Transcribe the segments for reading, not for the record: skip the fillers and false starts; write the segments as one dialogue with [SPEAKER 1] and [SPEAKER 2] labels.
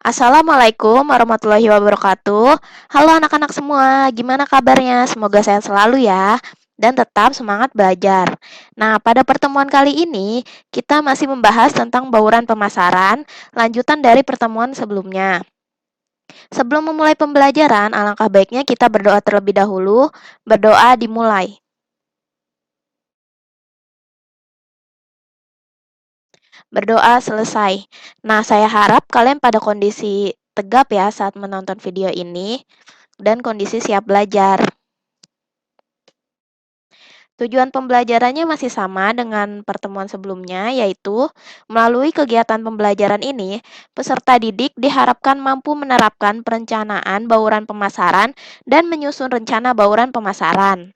[SPEAKER 1] Assalamualaikum warahmatullahi wabarakatuh. Halo anak-anak semua, gimana kabarnya? Semoga sehat selalu ya, dan tetap semangat belajar. Nah, pada pertemuan kali ini, kita masih membahas tentang bauran pemasaran, lanjutan dari pertemuan sebelumnya. Sebelum memulai pembelajaran, alangkah baiknya kita berdoa terlebih dahulu. Berdoa dimulai. Berdoa selesai. Nah, saya harap kalian pada kondisi tegap ya saat menonton video ini, dan kondisi siap belajar. Tujuan pembelajarannya masih sama dengan pertemuan sebelumnya, yaitu melalui kegiatan pembelajaran ini, peserta didik diharapkan mampu menerapkan perencanaan bauran pemasaran dan menyusun rencana bauran pemasaran.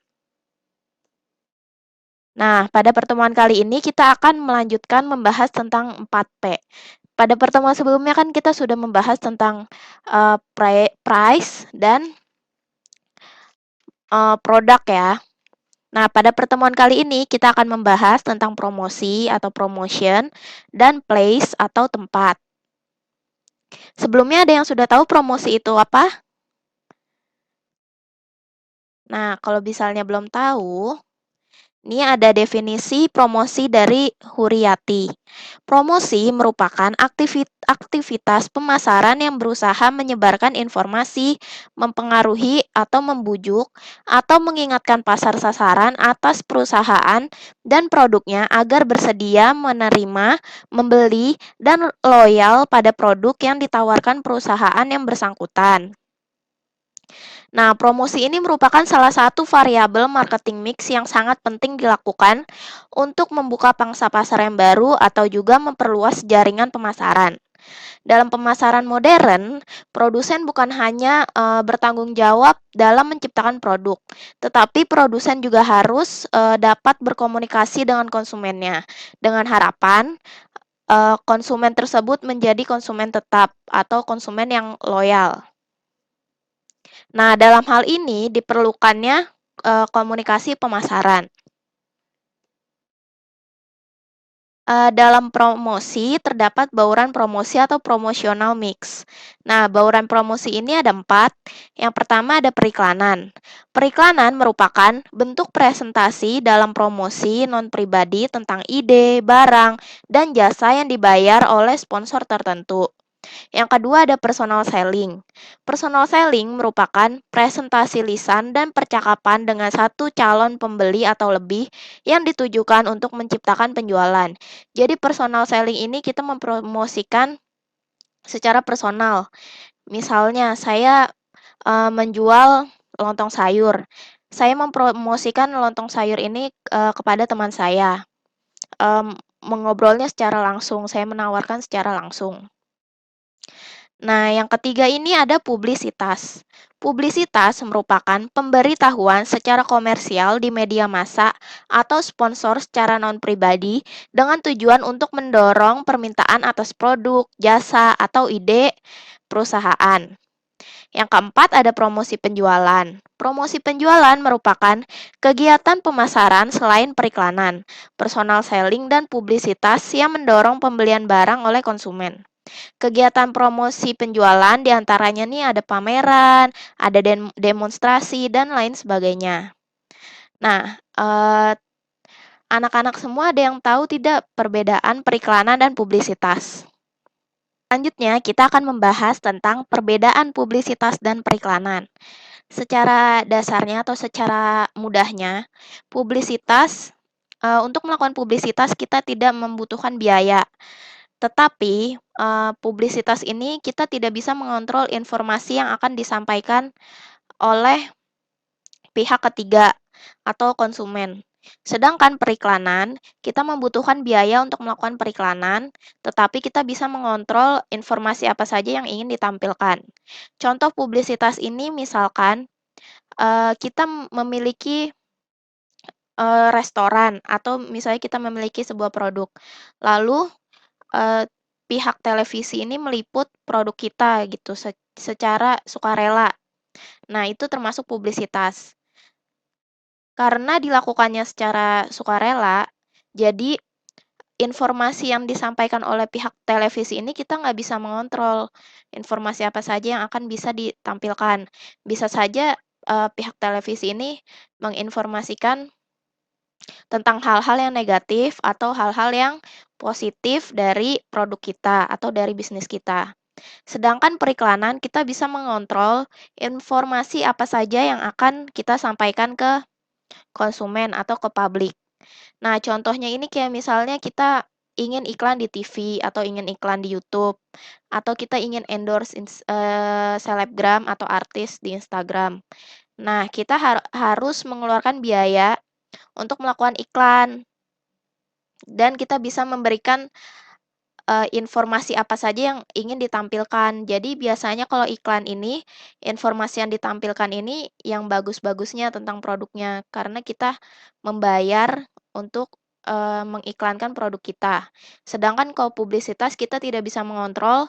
[SPEAKER 1] Nah, pada pertemuan kali ini kita akan melanjutkan membahas tentang 4P. Pada pertemuan sebelumnya kan kita sudah membahas tentang price dan produk ya. Nah, pada pertemuan kali ini kita akan membahas tentang promosi atau promotion dan place atau tempat. Sebelumnya ada yang sudah tahu promosi itu apa? Nah, kalau misalnya belum tahu, ini ada definisi promosi dari Huriyati. Promosi merupakan aktivitas pemasaran yang berusaha menyebarkan informasi, mempengaruhi atau membujuk, atau mengingatkan pasar sasaran atas perusahaan dan produknya agar bersedia menerima, membeli, dan loyal pada produk yang ditawarkan perusahaan yang bersangkutan. Nah, promosi ini merupakan salah satu variabel marketing mix yang sangat penting dilakukan untuk membuka pangsa pasar yang baru atau juga memperluas jaringan pemasaran. Dalam pemasaran modern, produsen bukan hanya bertanggung jawab dalam menciptakan produk, tetapi produsen juga harus dapat berkomunikasi dengan konsumennya dengan harapan konsumen tersebut menjadi konsumen tetap atau konsumen yang loyal. Nah, dalam hal ini diperlukannya komunikasi pemasaran. Dalam promosi terdapat bauran promosi atau promotional mix. Nah, bauran promosi ini ada 4. Yang pertama ada periklanan. Periklanan merupakan bentuk presentasi dalam promosi non-pribadi tentang ide, barang, dan jasa yang dibayar oleh sponsor tertentu. Yang kedua ada personal selling. Personal selling merupakan presentasi lisan dan percakapan dengan satu calon pembeli atau lebih yang ditujukan untuk menciptakan penjualan. Jadi personal selling ini kita mempromosikan secara personal. Misalnya saya menjual lontong sayur. Saya mempromosikan lontong sayur ini kepada teman saya. Mengobrolnya secara langsung, saya menawarkan secara langsung. Nah, yang ketiga ini ada publisitas. Publisitas merupakan pemberitahuan secara komersial di media massa atau sponsor secara non-pribadi dengan tujuan untuk mendorong permintaan atas produk, jasa, atau ide perusahaan. Yang keempat ada promosi penjualan. Promosi penjualan merupakan kegiatan pemasaran selain periklanan, personal selling, dan publisitas yang mendorong pembelian barang oleh konsumen. Kegiatan promosi penjualan diantaranya nih ada pameran, ada demonstrasi, dan lain sebagainya. Nah, anak-anak semua ada yang tahu tidak perbedaan periklanan dan publisitas? Selanjutnya, kita akan membahas tentang perbedaan publisitas dan periklanan. Secara dasarnya atau secara mudahnya, publisitas untuk melakukan publisitas kita tidak membutuhkan biaya. Tetapi, publisitas ini kita tidak bisa mengontrol informasi yang akan disampaikan oleh pihak ketiga atau konsumen. Sedangkan periklanan, kita membutuhkan biaya untuk melakukan periklanan, tetapi kita bisa mengontrol informasi apa saja yang ingin ditampilkan. Contoh publisitas ini misalkan, kita memiliki, restoran atau misalnya kita memiliki sebuah produk, lalu pihak televisi ini meliput produk kita gitu secara sukarela. Nah, itu termasuk publisitas. Karena dilakukannya secara sukarela, jadi informasi yang disampaikan oleh pihak televisi ini kita nggak bisa mengontrol informasi apa saja yang akan bisa ditampilkan. Bisa saja, pihak televisi ini menginformasikan tentang hal-hal yang negatif atau hal-hal yang positif dari produk kita atau dari bisnis kita. Sedangkan periklanan kita bisa mengontrol informasi apa saja yang akan kita sampaikan ke konsumen atau ke publik. Nah, contohnya ini kayak misalnya kita ingin iklan di TV atau ingin iklan di YouTube atau kita ingin endorse selebgram atau artis di Instagram. Nah, kita harus mengeluarkan biaya untuk melakukan iklan dan kita bisa memberikan informasi apa saja yang ingin ditampilkan. Jadi biasanya kalau iklan ini, informasi yang ditampilkan ini yang bagus-bagusnya tentang produknya, karena kita membayar untuk, mengiklankan produk kita. Sedangkan kalau publisitas kita tidak bisa mengontrol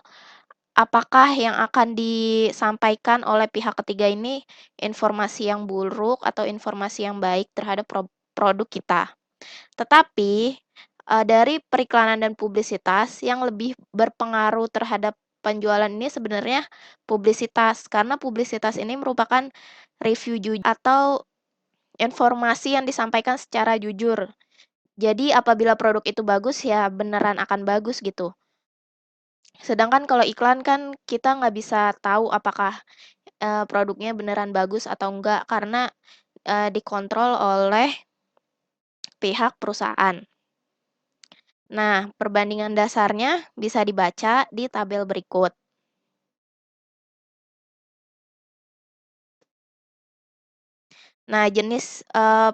[SPEAKER 1] apakah yang akan disampaikan oleh pihak ketiga ini informasi yang buruk atau informasi yang baik terhadap produk kita. Tetapi, dari periklanan dan publisitas yang lebih berpengaruh terhadap penjualan ini sebenarnya publisitas, karena publisitas ini merupakan review atau informasi yang disampaikan secara jujur. Jadi apabila produk itu bagus, ya beneran akan bagus gitu. Sedangkan kalau iklan kan kita nggak bisa tahu apakah, produknya beneran bagus atau enggak, karena, dikontrol oleh pihak perusahaan. Nah, perbandingan dasarnya bisa dibaca di tabel berikut. Nah, jenis,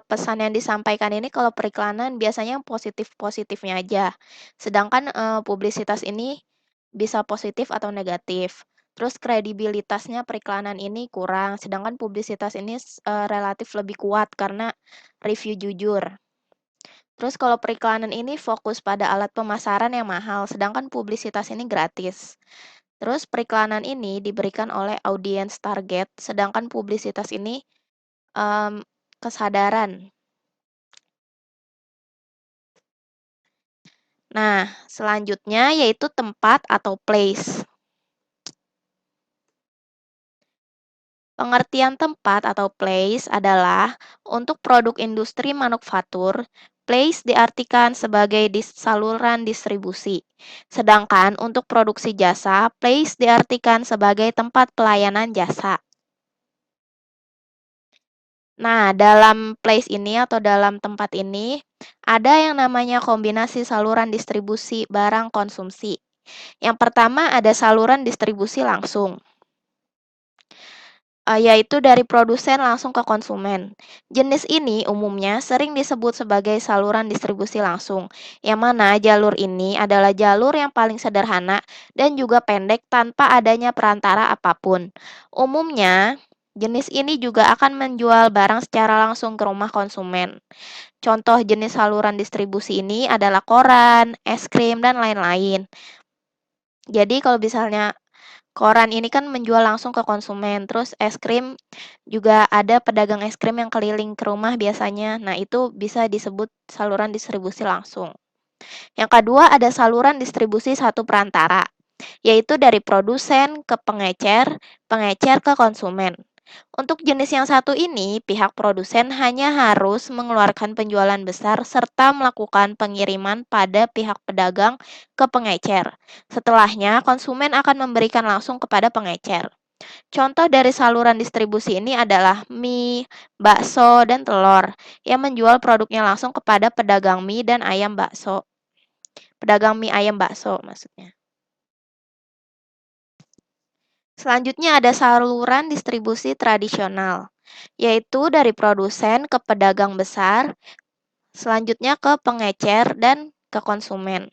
[SPEAKER 1] pesan yang disampaikan ini kalau periklanan biasanya yang positif-positifnya aja. Sedangkan, publisitas ini bisa positif atau negatif. Terus kredibilitasnya periklanan ini kurang, sedangkan publisitas ini relatif lebih kuat karena review jujur. Terus kalau periklanan ini fokus pada alat pemasaran yang mahal, sedangkan publisitas ini gratis. Terus periklanan ini diberikan oleh audiens target, sedangkan publisitas ini kesadaran. Nah, selanjutnya yaitu tempat atau place. Pengertian tempat atau place adalah untuk produk industri manufaktur, place diartikan sebagai saluran distribusi. Sedangkan untuk produksi jasa, place diartikan sebagai tempat pelayanan jasa. Nah, dalam place ini atau dalam tempat ini, ada yang namanya kombinasi saluran distribusi barang konsumsi. Yang pertama ada saluran distribusi langsung, yaitu dari produsen langsung ke konsumen. Jenis ini umumnya sering disebut sebagai saluran distribusi langsung, yang mana jalur ini adalah jalur yang paling sederhana dan juga pendek tanpa adanya perantara apapun. Umumnya, jenis ini juga akan menjual barang secara langsung ke rumah konsumen. Contoh jenis saluran distribusi ini adalah koran, es krim, dan lain-lain. Jadi kalau misalnya koran ini kan menjual langsung ke konsumen, terus es krim juga ada pedagang es krim yang keliling ke rumah biasanya. Nah, itu bisa disebut saluran distribusi langsung. Yang kedua ada saluran distribusi satu perantara, yaitu dari produsen ke pengecer, pengecer ke konsumen. Untuk jenis yang satu ini, pihak produsen hanya harus mengeluarkan penjualan besar serta melakukan pengiriman pada pihak pedagang ke pengecer. Setelahnya, konsumen akan memberikan langsung kepada pengecer. Contoh dari saluran distribusi ini adalah mie, bakso, dan telur yang menjual produknya langsung kepada pedagang mie dan ayam bakso. Pedagang mie ayam bakso maksudnya. Selanjutnya ada saluran distribusi tradisional, yaitu dari produsen ke pedagang besar, selanjutnya ke pengecer dan ke konsumen.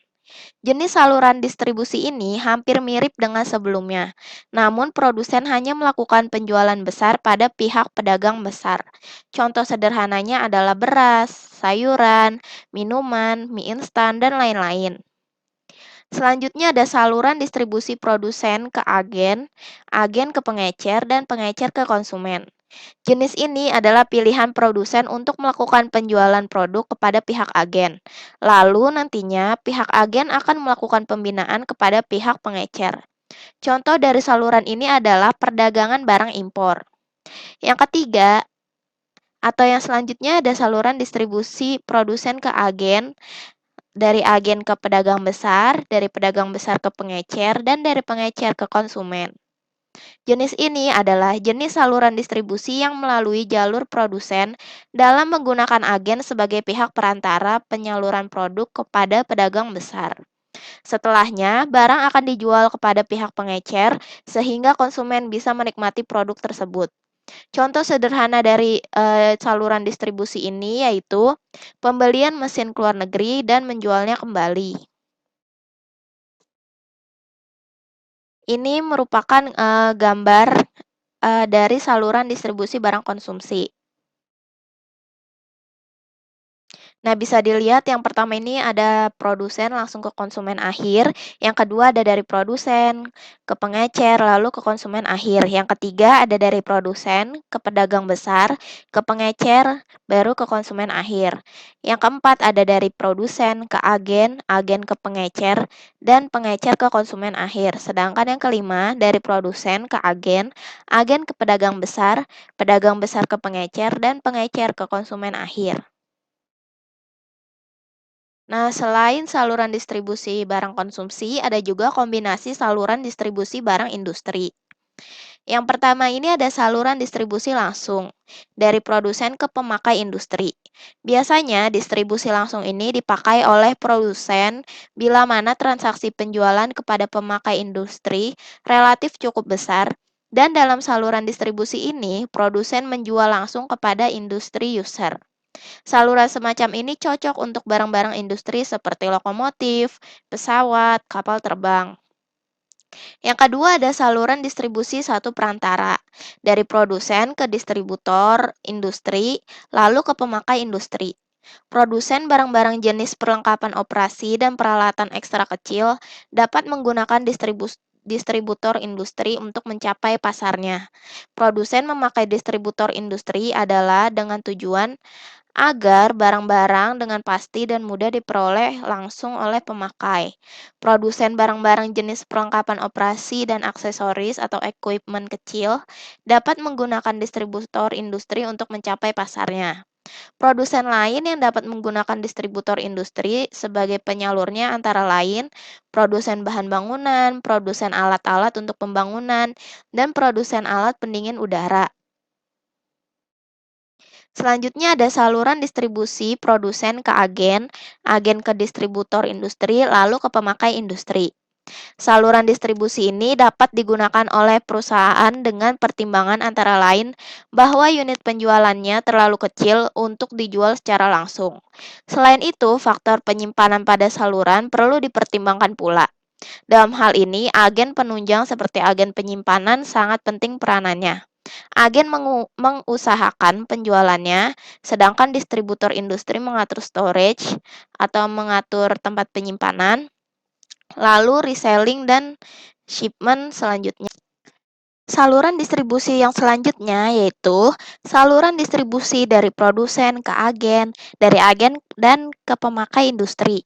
[SPEAKER 1] Jenis saluran distribusi ini hampir mirip dengan sebelumnya, namun produsen hanya melakukan penjualan besar pada pihak pedagang besar. Contoh sederhananya adalah beras, sayuran, minuman, mie instan, dan lain-lain. Selanjutnya ada saluran distribusi produsen ke agen, agen ke pengecer, dan pengecer ke konsumen. Jenis ini adalah pilihan produsen untuk melakukan penjualan produk kepada pihak agen. Lalu nantinya pihak agen akan melakukan pembinaan kepada pihak pengecer. Contoh dari saluran ini adalah perdagangan barang impor. Yang ketiga, atau yang selanjutnya ada saluran distribusi produsen ke agen, dari agen ke pedagang besar, dari pedagang besar ke pengecer, dan dari pengecer ke konsumen. Jenis ini adalah jenis saluran distribusi yang melalui jalur produsen dalam menggunakan agen sebagai pihak perantara penyaluran produk kepada pedagang besar. Setelahnya, barang akan dijual kepada pihak pengecer sehingga konsumen bisa menikmati produk tersebut. Contoh sederhana dari saluran distribusi ini yaitu pembelian mesin ke luar negeri dan menjualnya kembali. Ini merupakan gambar dari saluran distribusi barang konsumsi. Nah, bisa dilihat yang pertama ini ada produsen langsung ke konsumen akhir, yang kedua ada dari produsen ke pengecer, lalu ke konsumen akhir. Yang ketiga ada dari produsen ke pedagang besar, ke pengecer, baru ke konsumen akhir. Yang keempat ada dari produsen ke agen, agen ke pengecer, dan pengecer ke konsumen akhir. Sedangkan yang kelima dari produsen ke agen, agen ke pedagang besar ke pengecer, dan pengecer ke konsumen akhir. Nah, selain saluran distribusi barang konsumsi, ada juga kombinasi saluran distribusi barang industri. Yang pertama ini ada saluran distribusi langsung dari produsen ke pemakai industri. Biasanya distribusi langsung ini dipakai oleh produsen bila mana transaksi penjualan kepada pemakai industri relatif cukup besar dan dalam saluran distribusi ini produsen menjual langsung kepada industri user. Saluran semacam ini cocok untuk barang-barang industri seperti lokomotif, pesawat, kapal terbang. Yang kedua ada saluran distribusi satu perantara, dari produsen ke distributor industri, lalu ke pemakai industri. Produsen barang-barang jenis perlengkapan operasi dan peralatan ekstra kecil dapat menggunakan distributor industri untuk mencapai pasarnya. Produsen memakai distributor industri adalah dengan tujuan agar barang-barang dengan pasti dan mudah diperoleh langsung oleh pemakai. Produsen barang-barang jenis perlengkapan operasi dan aksesoris atau equipment kecil dapat menggunakan distributor industri untuk mencapai pasarnya. Produsen lain yang dapat menggunakan distributor industri sebagai penyalurnya antara lain produsen bahan bangunan, produsen alat-alat untuk pembangunan, dan produsen alat pendingin udara. Selanjutnya ada saluran distribusi produsen ke agen, agen ke distributor industri, lalu ke pemakai industri. Saluran distribusi ini dapat digunakan oleh perusahaan dengan pertimbangan antara lain bahwa unit penjualannya terlalu kecil untuk dijual secara langsung. Selain itu, faktor penyimpanan pada saluran perlu dipertimbangkan pula. Dalam hal ini, agen penunjang seperti agen penyimpanan sangat penting peranannya. Agen mengusahakan penjualannya, sedangkan distributor industri mengatur storage atau mengatur tempat penyimpanan, lalu reselling dan shipment selanjutnya. Saluran distribusi yang selanjutnya yaitu saluran distribusi dari produsen ke agen, dari agen dan ke pemakai industri.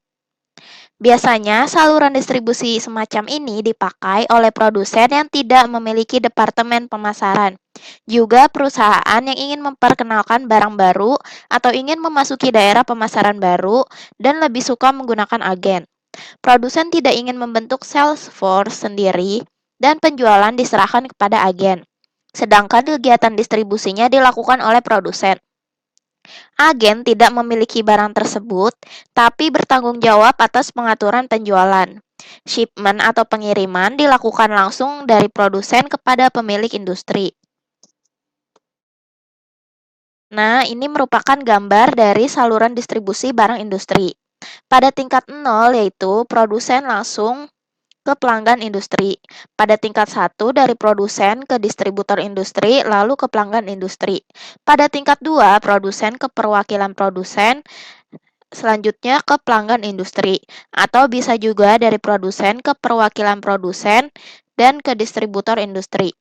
[SPEAKER 1] Biasanya, saluran distribusi semacam ini dipakai oleh produsen yang tidak memiliki departemen pemasaran. Juga perusahaan yang ingin memperkenalkan barang baru atau ingin memasuki daerah pemasaran baru dan lebih suka menggunakan agen. Produsen tidak ingin membentuk sales force sendiri dan penjualan diserahkan kepada agen. Sedangkan kegiatan distribusinya dilakukan oleh produsen. Agen tidak memiliki barang tersebut, tapi bertanggung jawab atas pengaturan penjualan. Shipment atau pengiriman dilakukan langsung dari produsen kepada pemilik industri. Nah, ini merupakan gambar dari saluran distribusi barang industri. Pada tingkat 0 yaitu produsen langsung ke pelanggan industri. Pada tingkat 1 dari produsen ke distributor industri, lalu ke pelanggan industri. Pada tingkat 2, produsen ke perwakilan produsen, selanjutnya ke pelanggan industri. Atau bisa juga dari produsen ke perwakilan produsen dan ke distributor industri.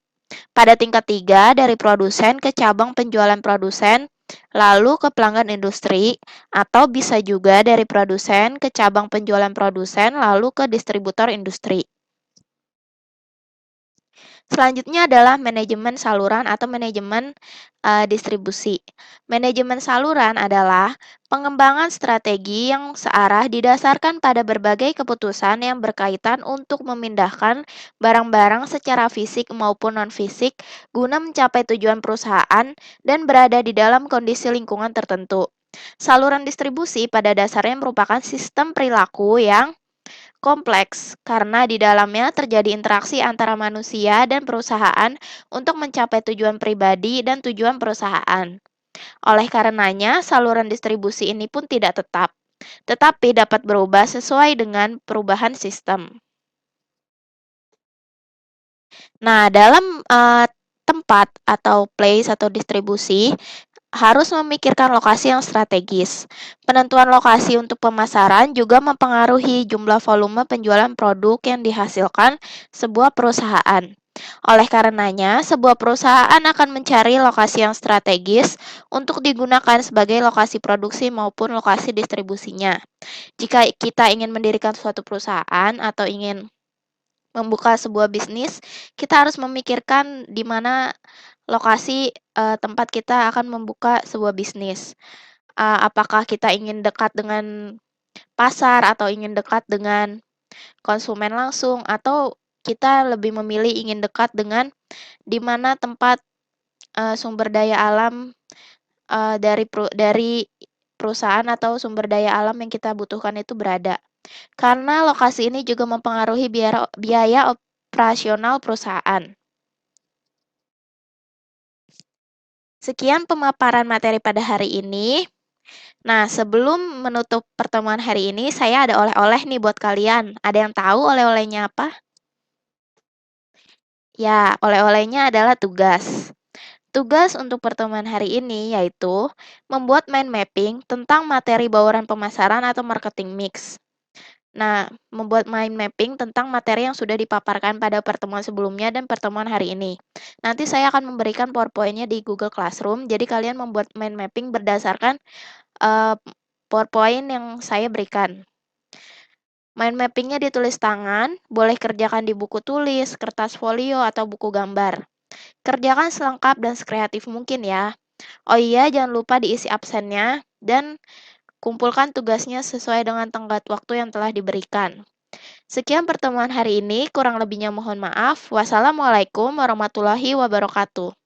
[SPEAKER 1] Pada tingkat 3, dari produsen ke cabang penjualan produsen, lalu ke pelanggan industri, atau bisa juga dari produsen ke cabang penjualan produsen, lalu ke distributor industri. Selanjutnya adalah manajemen saluran atau manajemen distribusi. Manajemen saluran adalah pengembangan strategi yang searah didasarkan pada berbagai keputusan yang berkaitan untuk memindahkan barang-barang secara fisik maupun non-fisik guna mencapai tujuan perusahaan dan berada di dalam kondisi lingkungan tertentu. Saluran distribusi pada dasarnya merupakan sistem perilaku yang kompleks karena di dalamnya terjadi interaksi antara manusia dan perusahaan untuk mencapai tujuan pribadi dan tujuan perusahaan. Oleh karenanya, saluran distribusi ini pun tidak tetap, tetapi dapat berubah sesuai dengan perubahan sistem. Nah, dalam tempat atau place atau distribusi, harus memikirkan lokasi yang strategis. Penentuan lokasi untuk pemasaran juga mempengaruhi jumlah volume penjualan produk yang dihasilkan sebuah perusahaan. Oleh karenanya, sebuah perusahaan akan mencari lokasi yang strategis untuk digunakan sebagai lokasi produksi maupun lokasi distribusinya. Jika kita ingin mendirikan suatu perusahaan atau ingin membuka sebuah bisnis, kita harus memikirkan di mana lokasi tempat kita akan membuka sebuah bisnis. Apakah kita ingin dekat dengan pasar atau ingin dekat dengan konsumen langsung atau kita lebih memilih ingin dekat dengan di mana tempat sumber daya alam dari perusahaan atau sumber daya alam yang kita butuhkan itu berada. Karena lokasi ini juga mempengaruhi biaya operasional perusahaan. Sekian pemaparan materi pada hari ini. Nah, sebelum menutup pertemuan hari ini, saya ada oleh-oleh nih buat kalian. Ada yang tahu oleh-olehnya apa? Ya, oleh-olehnya adalah tugas. Tugas untuk pertemuan hari ini yaitu membuat mind mapping tentang materi bauran pemasaran atau marketing mix. Nah, membuat mind mapping tentang materi yang sudah dipaparkan pada pertemuan sebelumnya dan pertemuan hari ini. Nanti saya akan memberikan PowerPoint-nya di Google Classroom, jadi kalian membuat mind mapping berdasarkan PowerPoint yang saya berikan. Mind mapping-nya ditulis tangan, boleh kerjakan di buku tulis, kertas folio, atau buku gambar. Kerjakan selengkap dan sekreatif mungkin ya. Oh iya, jangan lupa diisi absennya, dan kumpulkan tugasnya sesuai dengan tenggat waktu yang telah diberikan. Sekian pertemuan hari ini, kurang lebihnya mohon maaf. Wassalamualaikum warahmatullahi wabarakatuh.